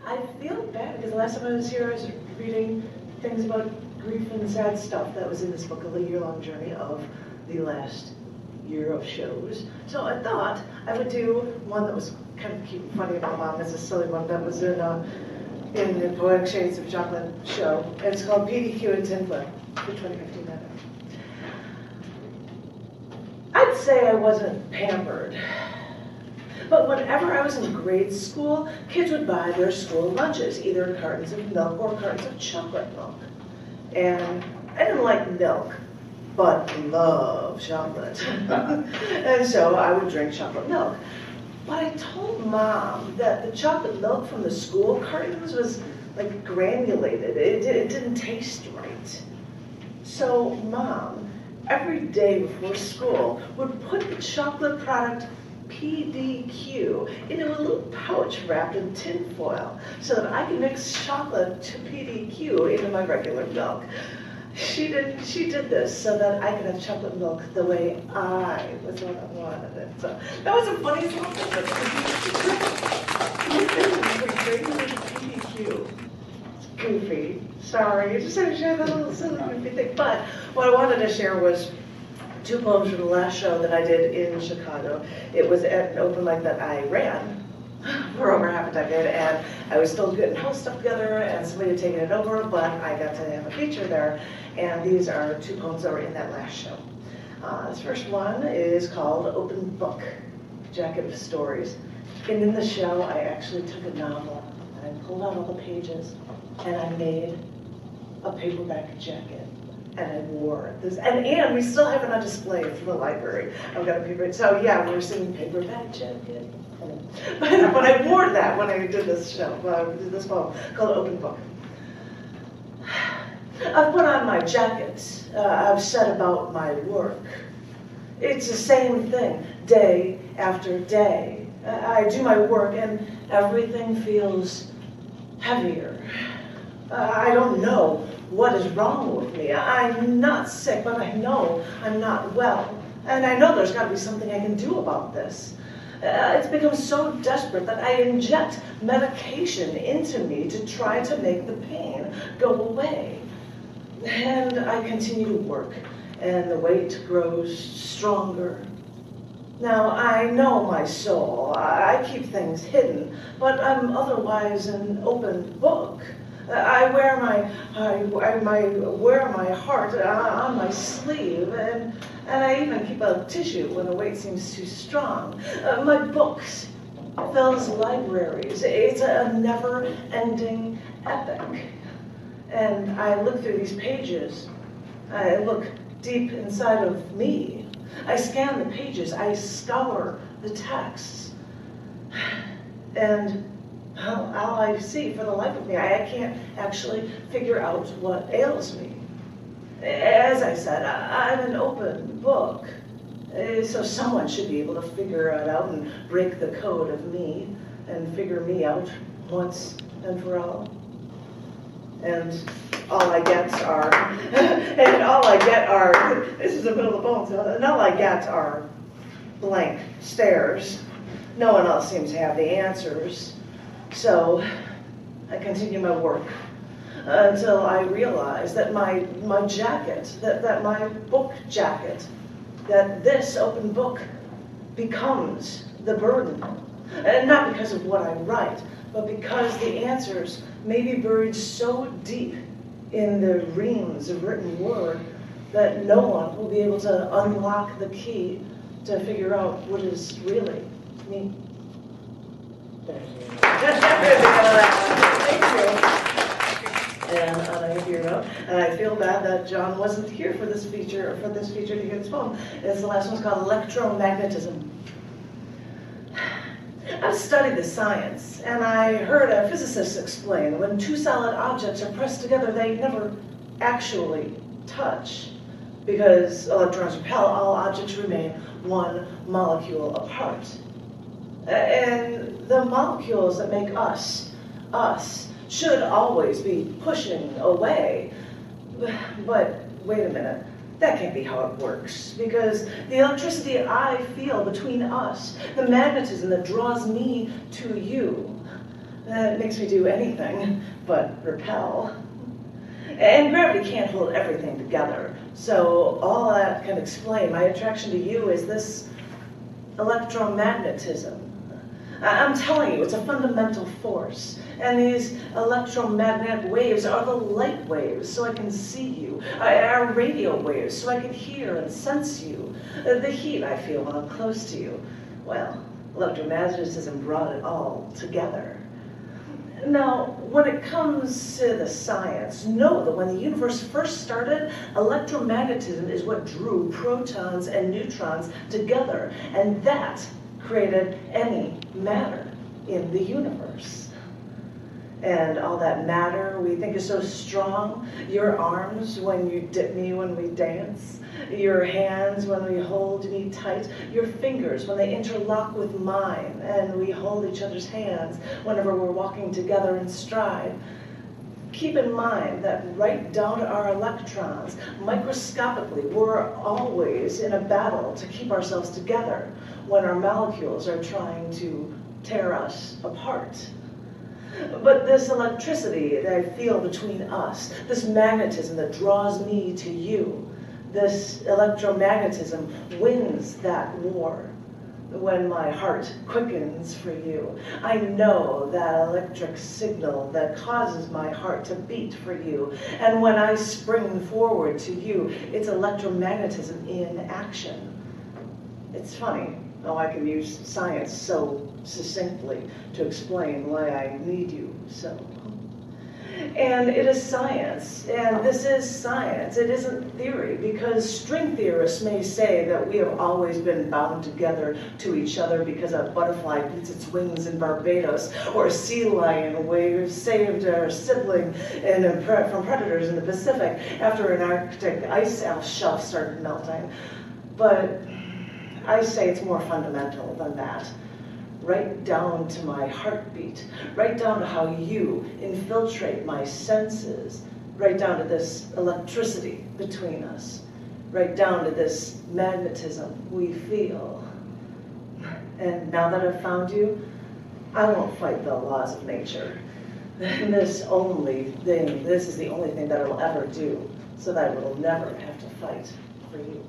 I feel bad because the last time I was here, I was reading things about grief and sad stuff that was in this book, A Year-Long Journey of the Last Year of Shows. So I thought I would do one that was kind of cute and funny about Mom. It's a silly one that was in the Poetic Shades of Chocolate show. And it's called PDQ and Tin Flip for 2015. I'd say I wasn't pampered. But whenever I was in grade school, kids would buy their school lunches, either cartons of milk or cartons of chocolate milk. And I didn't like milk, but loved chocolate. And so I would drink chocolate milk. But I told Mom that the chocolate milk from the school cartons was like granulated. It didn't taste right. So Mom, every day before school, would put the chocolate product PDQ into a little pouch wrapped in tin foil so that I could mix chocolate to PDQ into my regular milk. She did this so that I could have chocolate milk the way I wanted it. So that was the funniest little thing. PDQ. It's goofy. Sorry, just had to share that little silly goofy thing. But what I wanted to share was 2 poems from the last show that I did in Chicago. It was at an open mic that I ran for over half a decade, and I was still getting whole stuff together, and somebody had taken it over, but I got to have a feature there, and these are 2 poems that were in that last show. This first one is called Open Book, Jacket of Stories. And in the show, I actually took a novel, and I pulled out all the pages, and I made a paperback jacket. And I wore this, and we still have it on display from the library. I've got a paper, so yeah, we're singing paperback jacket. But I wore that when I did this show, did this poem called Open Book. I've put on my jacket. I've said about my work. It's the same thing, day after day. I do my work, and everything feels heavier. I don't know what is wrong with me. I'm not sick, but I know I'm not well. And I know there's got to be something I can do about this. It's become so desperate that I inject medication into me to try to make the pain go away. And I continue to work, and the weight grows stronger. Now, I know my soul. I keep things hidden, but I'm otherwise an open book. I wear my heart on my sleeve, and I even keep a tissue when the weight seems too strong. My books fills libraries. It's a never-ending epic. And I look through these pages. I look deep inside of me. I scan the pages. I scour the texts. And all I see for the life of me, I can't actually figure out what ails me. As I said, I'm an open book, so someone should be able to figure it out and break the code of me and figure me out once and for all. And all I get are, this is the middle of the poem, so, and all I get are blank stares. No one else seems to have the answers. So I continue my work until I realize that my jacket, that my book jacket, that this open book becomes the burden. And not because of what I write, but because the answers may be buried so deep in the reams of written word that no one will be able to unlock the key to figure out what is really me. Thank you. And on a happier note, and I feel bad that John wasn't here for this feature to hear this poem. It's the last one's called Electromagnetism. I've studied the science, and I heard a physicist explain when 2 solid objects are pressed together, they never actually touch, because electrons repel, all objects remain 1 molecule apart. And the molecules that make us, should always be pushing away. But wait a minute, that can't be how it works, because the electricity I feel between us, the magnetism that draws me to you, That makes me do anything but repel. And gravity can't hold everything together. So all that can explain my attraction to you is this electromagnetism. I'm telling you, it's a fundamental force. And these electromagnetic waves are the light waves, so I can see you. Our radio waves, so I can hear and sense you. The heat I feel when I'm close to you. Well, electromagnetism brought it all together. Now, when it comes to the science, know that when the universe first started, electromagnetism is what drew protons and neutrons together, and that created any matter in the universe. And all that matter we think is so strong, your arms when you dip me when we dance, your hands when we hold me tight, your fingers when they interlock with mine and we hold each other's hands whenever we're walking together in stride. Keep in mind that right down to our electrons, microscopically, we're always in a battle to keep ourselves together when our molecules are trying to tear us apart. But this electricity that I feel between us, this magnetism that draws me to you, this electromagnetism wins that war. When my heart quickens for you, I know that electric signal that causes my heart to beat for you. And when I spring forward to you, it's electromagnetism in action. It's funny how I can use science so succinctly to explain why I need you so. And it is science, and this is science. It isn't theory, because string theorists may say that we have always been bound together to each other because a butterfly beats its wings in Barbados, or a sea lion wave saved our sibling from predators in the Pacific after an Arctic ice shelf started melting. But I say it's more fundamental than that. Right down to my heartbeat, right down to how you infiltrate my senses, right down to this electricity between us, right down to this magnetism we feel. And now that I've found you, I won't fight the laws of nature. This is the only thing that I will ever do, so that I will never have to fight for you.